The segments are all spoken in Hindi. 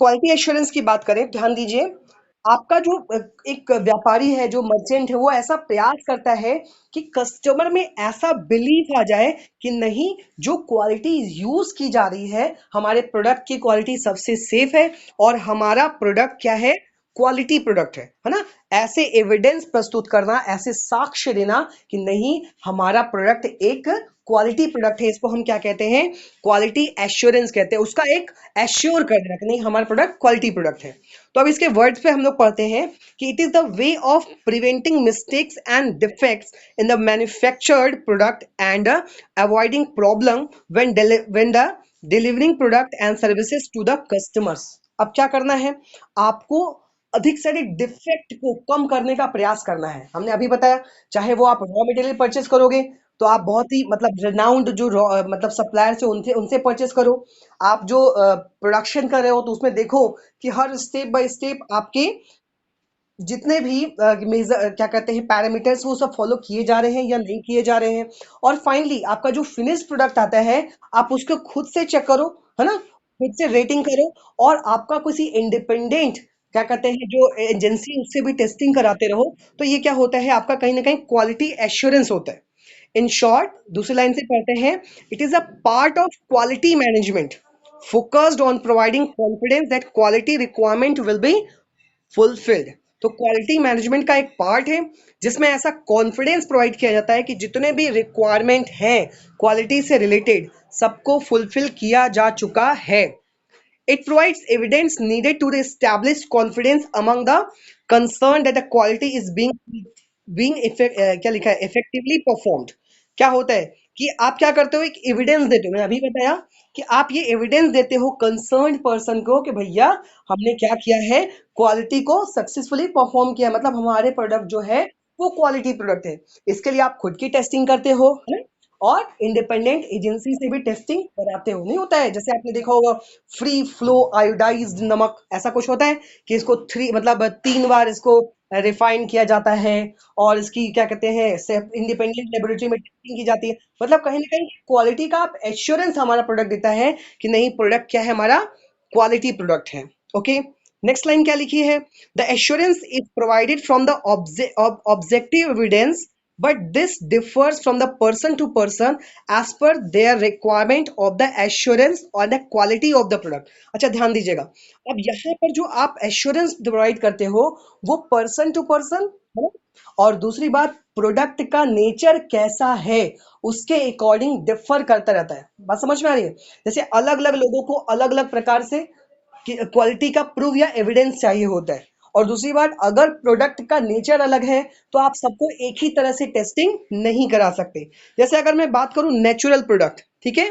क्वालिटी एश्योरेंस की बात करें, ध्यान दीजिए, आपका जो एक व्यापारी है, जो मर्चेंट है, वो ऐसा प्रयास करता है कि कस्टमर में ऐसा बिलीफ आ जाए कि नहीं, जो क्वालिटी यूज की जा रही है, हमारे प्रोडक्ट की क्वालिटी सबसे सेफ है और हमारा प्रोडक्ट क्या है, क्वालिटी प्रोडक्ट है ना। ऐसे एविडेंस प्रस्तुत करना, ऐसे साक्ष्य देना कि नहीं, हमारा प्रोडक्ट एक क्वालिटी प्रोडक्ट है, इसको हम क्या कहते हैं, क्वालिटी एश्योरेंस कहते हैं। उसका एक एश्योर कर देना कि नहीं, हमारा प्रोडक्ट क्वालिटी प्रोडक्ट है। तो अब इसके वर्ड्स पे हम लोग पढ़ते हैं कि it is the way of preventing mistakes and defects in the manufactured product and avoiding problem when the delivering product and services to the customers. अब क्या करना है, आपको अधिक से अधिक डिफेक्ट को कम करने का प्रयास करना है। हमने अभी बताया, चाहे वो आप रॉ मटेरियल परचेस करोगे तो आप बहुत ही मतलब रिनाउंड जो मतलब सप्लायर से उनसे उनसे परचेस करो। आप जो प्रोडक्शन कर रहे हो तो उसमें देखो कि हर स्टेप बाय स्टेप आपके जितने भी मेजर क्या कहते हैं पैरामीटर्स, वो सब फॉलो किए जा रहे हैं या नहीं किए जा रहे हैं। और फाइनली आपका जो फिनिश प्रोडक्ट आता है, आप उसको खुद से चेक करो, है ना, खुद से रेटिंग करो, और आपका किसी इंडिपेंडेंट क्या कहते हैं जो एजेंसी, उससे भी टेस्टिंग कराते रहो। तो ये क्या होता है, आपका कहीं ना कहीं क्वालिटी एश्योरेंस होता है। इन शॉर्ट, दूसरी लाइन से पढ़ते हैं, it is a part of quality management focused on providing confidence that quality requirement will be fulfilled. तो क्वालिटी मैनेजमेंट का एक पार्ट है जिसमें ऐसा कॉन्फिडेंस प्रोवाइड किया जाता है कि जितने भी रिक्वायरमेंट हैं क्वालिटी से रिलेटेड, सबको फुलफिल किया जा चुका है। It provides evidence needed to establish confidence among the concerned that the quality is being क्या लिखा है, इफेक्टिवली परफॉर्म्ड। क्या होता है कि आप क्या करते हो, एक एविडेंस देते हो। मैंने अभी बताया कि आप ये एविडेंस देते हो कंसर्न्ड पर्सन को कि भैया, हमने क्या किया है, क्वालिटी को सक्सेसफुली परफॉर्म किया, मतलब हमारे प्रोडक्ट जो है वो क्वालिटी प्रोडक्ट है। इसके लिए आप खुद की टेस्टिंग करते हो, है ना, और इंडिपेंडेंट एजेंसी से भी टेस्टिंग कराते हो। नहीं होता है, जैसे आपने देखा होगा फ्री फ्लो आयोडाइज्ड नमक, ऐसा कुछ होता है कि इसको थ्री मतलब 3 बार इसको रिफाइन किया जाता है और इसकी क्या कहते हैं इंडिपेंडेंट लेबोरेटरी में टेस्टिंग की जाती है। मतलब कहीं ना कहीं क्वालिटी का आप एश्योरेंस हमारा प्रोडक्ट देता है कि नहीं, प्रोडक्ट क्या है, हमारा क्वालिटी प्रोडक्ट है। ओके, नेक्स्ट लाइन क्या लिखी है, the assurance is provided from the objective evidence but this differs from the person to person as per their requirement of the assurance or the quality of the product। अच्छा, ध्यान दीजिएगा, अब यहाँ पर जो आप एश्योरेंस प्रोवाइड करते हो वो पर्सन टू पर्सन है ना, और दूसरी बात, प्रोडक्ट का नेचर कैसा है उसके अकॉर्डिंग डिफर करता रहता है। बात समझ में आ रही है? जैसे अलग अलग लोगों को अलग अलग प्रकार से क्वालिटी का प्रूफ या एविडेंस चाहिए होता है। और दूसरी बात, अगर प्रोडक्ट का नेचर अलग है तो आप सबको एक ही तरह से टेस्टिंग नहीं करा सकते। जैसे अगर मैं बात करूं नेचुरल प्रोडक्ट, ठीक है,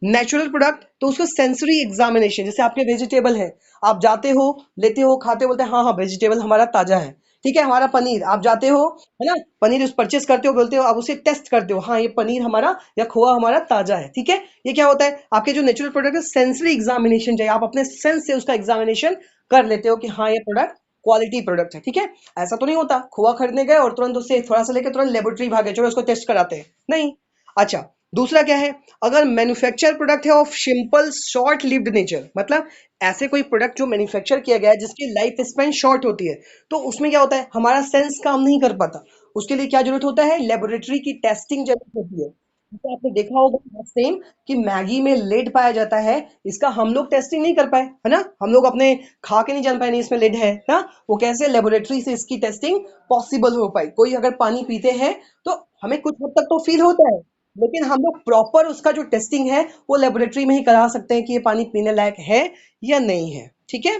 नेचुरल प्रोडक्ट तो उसको सेंसरी एग्जामिनेशन, जैसे आपके वेजिटेबल है, आप जाते हो, लेते हो, खाते हो, बोलते हैं हाँ हाँ वेजिटेबल हमारा ताजा है। ठीक है, हमारा पनीर, आप जाते हो, है ना, पनीर उस परचेस करते हो, बोलते हो, आप उसे टेस्ट करते हो, हाँ ये पनीर हमारा या खोआ हमारा ताजा है। ठीक है, ये क्या होता है, आपके जो नेचुरल प्रोडक्ट है सेंसरी एग्जामिनेशन चाहिए, आप अपने सेंस से उसका एग्जामिनेशन कर लेते हो कि हाँ ये प्रोडक्ट क्वालिटी प्रोडक्ट है। ठीक है, ऐसा तो नहीं होता खोआ खरीदने गए और तुरंत उससे थोड़ा सा लेकर तुरंत लेबोरेटरी भागे, चलो उसको टेस्ट कराते हैं, नहीं। अच्छा, दूसरा क्या है, अगर मैन्युफैक्चर प्रोडक्ट है of simple short lived nature, मतलब ऐसे कोई प्रोडक्ट जो मैन्युफैक्चर किया गया है जिसकी लाइफ स्पेन शॉर्ट होती है, तो उसमें क्या होता है, हमारा सेंस काम नहीं कर पाता। उसके लिए क्या जरूरत होता है, लेबोरेटरी की टेस्टिंग जरूरत होती है। जैसे आपने देखा होगा सेम कि मैगी में लेड पाया जाता है, इसका हम लोग टेस्टिंग नहीं कर पाए, है ना, हम लोग अपने खा के नहीं जान पाए नहीं इसमें लेड है ना, वो कैसे लेबोरेटरी से इसकी टेस्टिंग पॉसिबल हो पाई। कोई अगर पानी पीते हैं तो हमें कुछ हद तक तो फील होता है, लेकिन हम लोग प्रॉपर उसका जो टेस्टिंग है वो लेबोरेटरी में ही करा सकते हैं कि ये पानी पीने लायक है या नहीं है। ठीक है,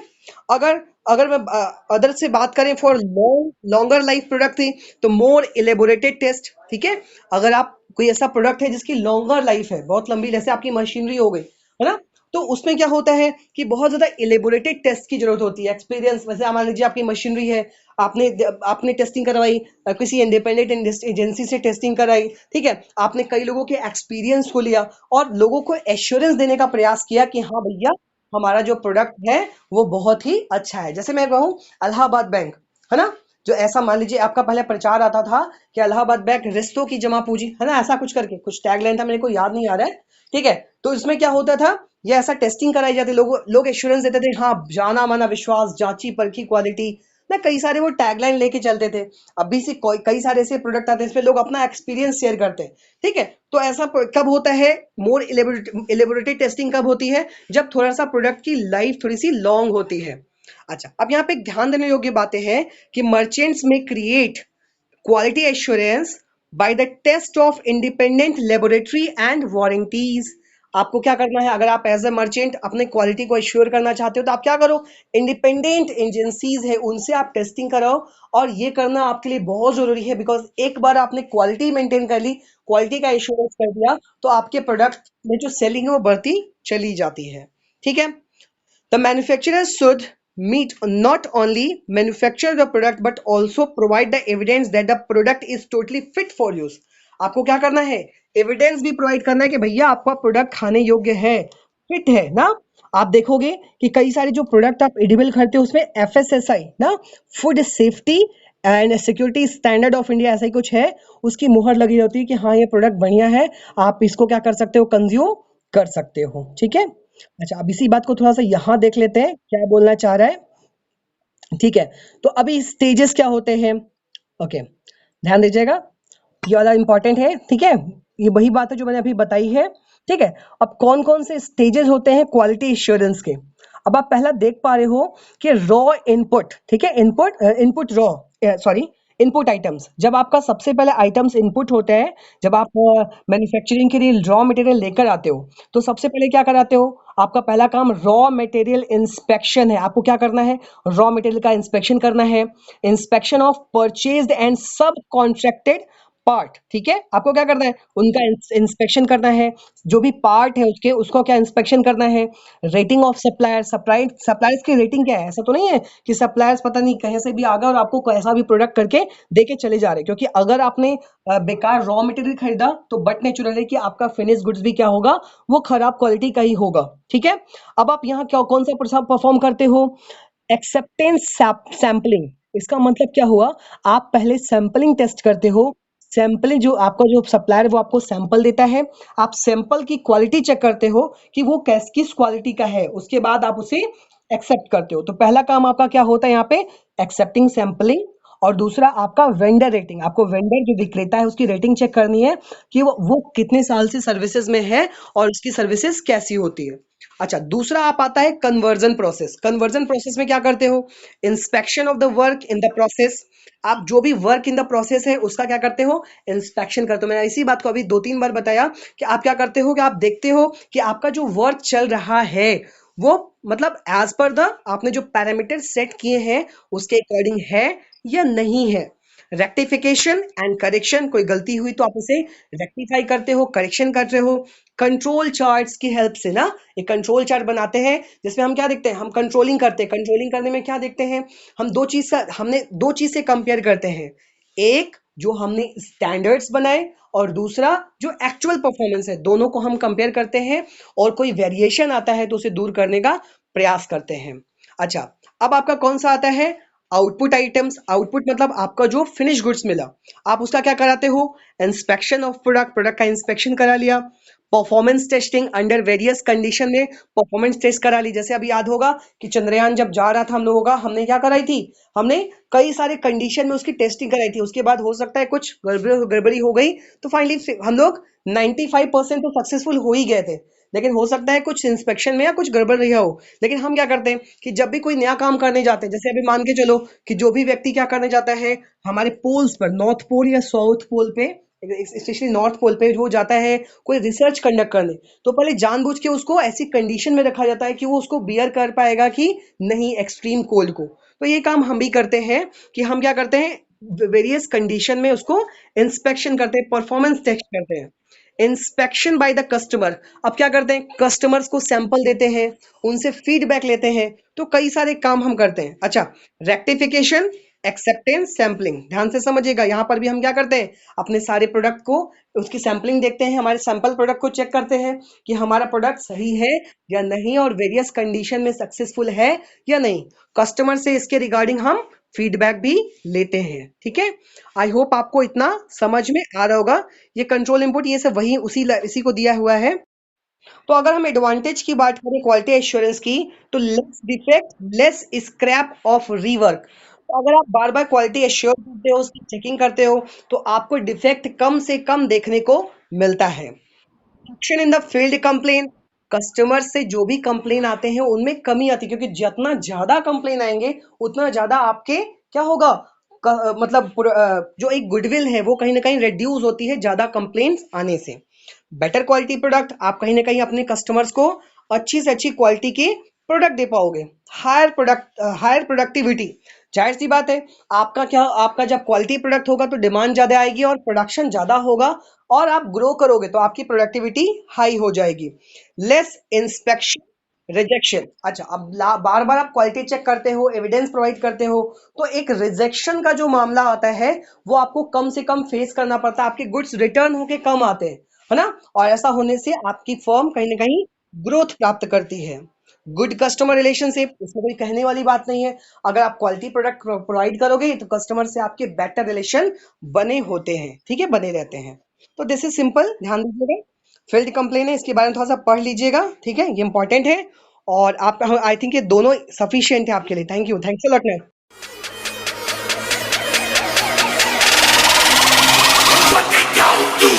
अगर अगर मैं अदर से बात करें फॉर लॉन्गर लाइफ प्रोडक्ट थी तो मोर इलेबोरेटेड टेस्ट। ठीक है, अगर आप कोई ऐसा प्रोडक्ट है जिसकी लॉन्गर लाइफ है, बहुत लंबी, जैसे आपकी मशीनरी हो गई, है ना, तो उसमें क्या होता है कि बहुत ज्यादा इलेबोरेटेड टेस्ट की जरूरत होती है। एक्सपीरियंस, वैसे मान लीजिए आपकी मशीनरी है, आपने आपने टेस्टिंग करवाई, किसी इंडिपेंडेंट एजेंसी से टेस्टिंग कराई, ठीक है, आपने कई लोगों के एक्सपीरियंस को लिया और लोगों को एश्योरेंस देने का प्रयास किया कि हाँ भैया, हमारा जो प्रोडक्ट है वो बहुत ही अच्छा है। जैसे मैं कहूँ अलाहाबाद बैंक, है ना, जो ऐसा मान लीजिए आपका पहले प्रचार आता था कि इलाहाबाद बैंक रिश्तों की जमा पूंजी, है ना, ऐसा कुछ करके कुछ टैगलाइन था, मेरे को याद नहीं आ रहा है, ठीक है। तो इसमें क्या होता था, ये ऐसा टेस्टिंग कराई जाती, लोग एश्योरेंस देते थे, हाँ जाना माना विश्वास, जांची परखी क्वालिटी ना, कई सारे वो टैगलाइन लेके चलते थे। अभी से कई सारे ऐसे प्रोडक्ट आते हैं इसमें लोग अपना एक्सपीरियंस शेयर करते हैं। ठीक है। तो ऐसा कब होता है, मोर इलेबोरेटेड टेस्टिंग कब होती है, जब थोड़ा सा प्रोडक्ट की लाइफ थोड़ी सी लॉन्ग होती है। अच्छा, अब यहाँ पे ध्यान देने योग्य बातें हैं कि मर्चेंट्स में create quality assurance by the test of independent laboratory and warranties। आपको क्या करना है, अगर आप एज ए मर्चेंट अपने क्वालिटी को एश्योर करना चाहते हो तो आप क्या करो, इंडिपेंडेंट एजेंसीज है उनसे आप टेस्टिंग कराओ। और ये करना आपके लिए बहुत जरूरी है, बिकॉज एक बार आपने क्वालिटी मेंटेन कर ली, क्वालिटी का एश्योरेंस कर दिया, तो आपके प्रोडक्ट में जो सेलिंग है वो बढ़ती चली जाती है। ठीक है। The manufacturer should meet not only manufacture the product but also provide the evidence that the product is totally fit for use। आपको क्या करना है, एविडेंस भी प्रोवाइड करना है कि भैया आपका प्रोडक्ट खाने योग्य है, फिट है ना। आप देखोगे कि कई सारे जो प्रोडक्ट आप एडिबल करते हो उसमें एफएसएसआई ना, food safety and security standard of India ऐसा ही कुछ है, उसकी मुहर लगी होती है कि हाँ ये प्रोडक्ट बढ़िया है, आप इसको क्या कर सकते हो, कंज्यूम कर सकते हो। ठीक है। अच्छा, अब इसी बात को थोड़ा सा यहाँ देख लेते हैं क्या बोलना चाह रहा है। ठीक है। तो अभी स्टेजेस क्या होते हैं, ओके, ध्यान दीजिएगा, ये वाला इंपॉर्टेंट है। ठीक है, ये वही बात है जो मैंने अभी बताई है। ठीक है। अब कौन कौन से स्टेजेस होते हैं क्वालिटी एश्योरेंस के। अब आप पहला देख पा रहे हो कि रॉ इनपुट, ठीक है, input raw, sorry, input items, जब आपका सबसे पहले आइटम्स इनपुट होते हैं, जब आप मैन्युफैक्चरिंग के लिए रॉ मटेरियल लेकर आते हो, तो सबसे पहले क्या कराते हो, आपका पहला काम रॉ मटेरियल इंस्पेक्शन है। आपको क्या करना है, रॉ मटेरियल का इंस्पेक्शन करना है, इंस्पेक्शन ऑफ परचेज्ड एंड सब कॉन्ट्रैक्टेड पार्ट। ठीक है, आपको क्या करना है, उनका इंस्पेक्शन करना है, जो भी पार्ट है उसके, उसको क्या इंस्पेक्शन करना है। रेटिंग ऑफ सप्लायर, सप्लायर्स की रेटिंग क्या है, ऐसा तो नहीं है कि सप्लायर्स पता नहीं कहीं से भी आ गए और आपको कैसा भी प्रोडक्ट करके देके चले जा रहे हैं, क्योंकि अगर आपने बेकार रॉ मटेरियल खरीदा तो बट नेचुरल है कि आपका फिनिश गुड्स भी क्या होगा, वो खराब क्वालिटी का ही होगा। ठीक है। अब आप यहाँ क्या कौन सा परफॉर्म करते हो, एक्सेप्टेंस सैंपलिंग। इसका मतलब क्या हुआ, आप पहले सैंपलिंग टेस्ट करते हो। सैंपलिंग, जो आपका जो सप्लायर है वो आपको सैंपल देता है, आप सैंपल की क्वालिटी चेक करते हो कि वो किस क्वालिटी का है, उसके बाद आप उसे एक्सेप्ट करते हो। तो पहला काम आपका क्या होता है यहाँ पे, एक्सेप्टिंग सैंपलिंग। और दूसरा आपका वेंडर रेटिंग, आपको वेंडर जो विक्रेता है उसकी रेटिंग चेक करनी है कि वो कितने साल से सर्विसेज में है और उसकी सर्विसेज कैसी होती है। अच्छा, दूसरा आप आता है कन्वर्जन प्रोसेस। कन्वर्जन प्रोसेस में क्या करते हो, inspection of the work in the process. आप जो भी वर्क इन द प्रोसेस है उसका क्या करते हो, इंस्पेक्शन करते हो। मैंने इसी बात को अभी 2-3 बार बताया कि आप क्या करते हो कि आप देखते हो कि आपका जो वर्क चल रहा है वो मतलब एज पर द आपने जो पैरामीटर सेट किए हैं उसके अकॉर्डिंग है या नहीं है। रेक्टिफिकेशन एंड करेक्शन, कोई गलती हुई तो आप उसे रेक्टिफाई करते हो, करेक्शन कर रहे हो। कंट्रोल चार्ट्स की हेल्प से ना, एक कंट्रोल चार्ट बनाते हैं जिसमें हम क्या देखते हैं, हम कंट्रोलिंग करते हैं। कंट्रोलिंग करने में क्या देखते हैं, हमने दो चीज से कंपेयर करते हैं, एक जो हमने स्टैंडर्ड्स बनाए और दूसरा जो एक्चुअल परफॉर्मेंस है, दोनों को हम कंपेयर करते हैं और कोई वेरिएशन आता है तो उसे दूर करने का प्रयास करते हैं। अच्छा, अब आपका कौन सा आता है, आउटपुट आइटम्स। आउटपुट मतलब आपका जो फिनिश गुड्स मिला, आप उसका क्या कराते हो, इंस्पेक्शन ऑफ प्रोडक्ट, प्रोडक्ट का इंस्पेक्शन करा लिया। Performance testing under various condition में परफॉर्मेंस टेस्ट करा ली। जैसे अभी याद होगा कि चंद्रयान जब जा रहा था हम लोगों का, हमने क्या कराई थी, हमने कई सारे कंडीशन में उसकी टेस्टिंग कराई थी। उसके बाद हो सकता है कुछ गड़बड़ी हो गई, तो फाइनली हम लोग 95% तो सक्सेसफुल हो ही गए थे, लेकिन हो सकता है कुछ इंस्पेक्शन में या कुछ गड़बड़ रही हो। लेकिन हम क्या करते हैं कि जब भी कोई नया काम करने जाते हैं, जैसे अभी मान के चलो कि जो भी व्यक्ति क्या करने जाता है हमारे पोल्स पर, नॉर्थ पोल या साउथ पोल पे, स्पेशली नॉर्थ पोल पे जो जाता है कोई रिसर्च कंडक्ट करने, तो पहले जानबूझ के उसको ऐसी कंडीशन में रखा जाता है कि वो उसको बियर कर पाएगा कि नहीं, एक्सट्रीम कोल्ड को। तो ये काम हम भी करते हैं कि हम क्या करते हैं, वेरियस कंडीशन में उसको इंस्पेक्शन करते हैं, परफॉर्मेंस टेस्ट करते हैं। इंस्पेक्शन बाय द कस्टमर, अब क्या करते हैं, कस्टमर्स को सैंपल देते हैं, उनसे फीडबैक लेते हैं, तो कई सारे काम हम करते हैं। अच्छा, रेक्टिफिकेशन, एक्सेप्टेंस, सैंपलिंग, ध्यान से समझिएगा। यहाँ पर भी हम क्या करते हैं, अपने सारे प्रोडक्ट को उसकी सैंपलिंग देखते हैं, हमारे सैंपल प्रोडक्ट को चेक करते हैं कि हमारा प्रोडक्ट सही है या नहीं और वेरियस कंडीशन में सक्सेसफुल है या नहीं। कस्टमर से इसके रिगार्डिंग हम फीडबैक भी लेते हैं। ठीक है, आई होप आपको इतना समझ में आ रहा होगा। ये कंट्रोल इनपुट ये सब वही इसी को दिया हुआ है। तो अगर हम एडवांटेज की बात करें क्वालिटी एश्योरेंस की, तो less defect, less scrap of rework. तो अगर आप बार बार क्वालिटी एश्योर करते हो, उसकी चेकिंग करते हो, तो आपको डिफेक्ट कम से कम देखने को मिलता है। Action in the field complain, customer से जो भी कंप्लेन आते हैं उनमें कमी आती है, क्योंकि जितना ज्यादा कंप्लेन आएंगे उतना ज्यादा आपके क्या होगा, मतलब जो एक गुडविल है वो कहीं ना कहीं रिड्यूस होती है ज्यादा कंप्लेन्स आने से। बेटर क्वालिटी प्रोडक्ट, आप कहीं ना कहीं अपने कस्टमर्स को अच्छी से अच्छी क्वालिटी के प्रोडक्ट दे पाओगे। हायर प्रोडक्टिविटी, जाहिर सी बात है, आपका जब क्वालिटी प्रोडक्ट होगा तो डिमांड ज्यादा आएगी और प्रोडक्शन ज्यादा होगा, और आप ग्रो करोगे तो आपकी प्रोडक्टिविटी हाई हो जाएगी। लेस इंस्पेक्शन रिजेक्शन, अच्छा अब बार बार आप क्वालिटी चेक करते हो, एविडेंस प्रोवाइड करते हो, तो एक रिजेक्शन का जो मामला आता है वो आपको कम से कम फेस करना पड़ता है, आपके गुड्स रिटर्न होके कम आते हैं, है ना। और ऐसा होने से आपकी फर्म कहीं ना कहीं ग्रोथ प्राप्त करती है। गुड कस्टमर रिलेशनशिप, इसमें कोई कहने वाली बात नहीं है। अगर आप क्वालिटी प्रोडक्ट प्रोवाइड करोगे तो कस्टमर से आपके बेटर रिलेशन बने होते हैं, ठीक है, बने रहते हैं। तो दिस इज सिंपल, ध्यान दीजिएगा। फील्ड कंप्लेन है, इसके बारे में थोड़ा सा पढ़ लीजिएगा, ठीक है, ये इंपॉर्टेंट है। और आप, आई थिंक ये दोनों सफिशियंट है आपके लिए। Thank you, thanks a lot. What they gon' do?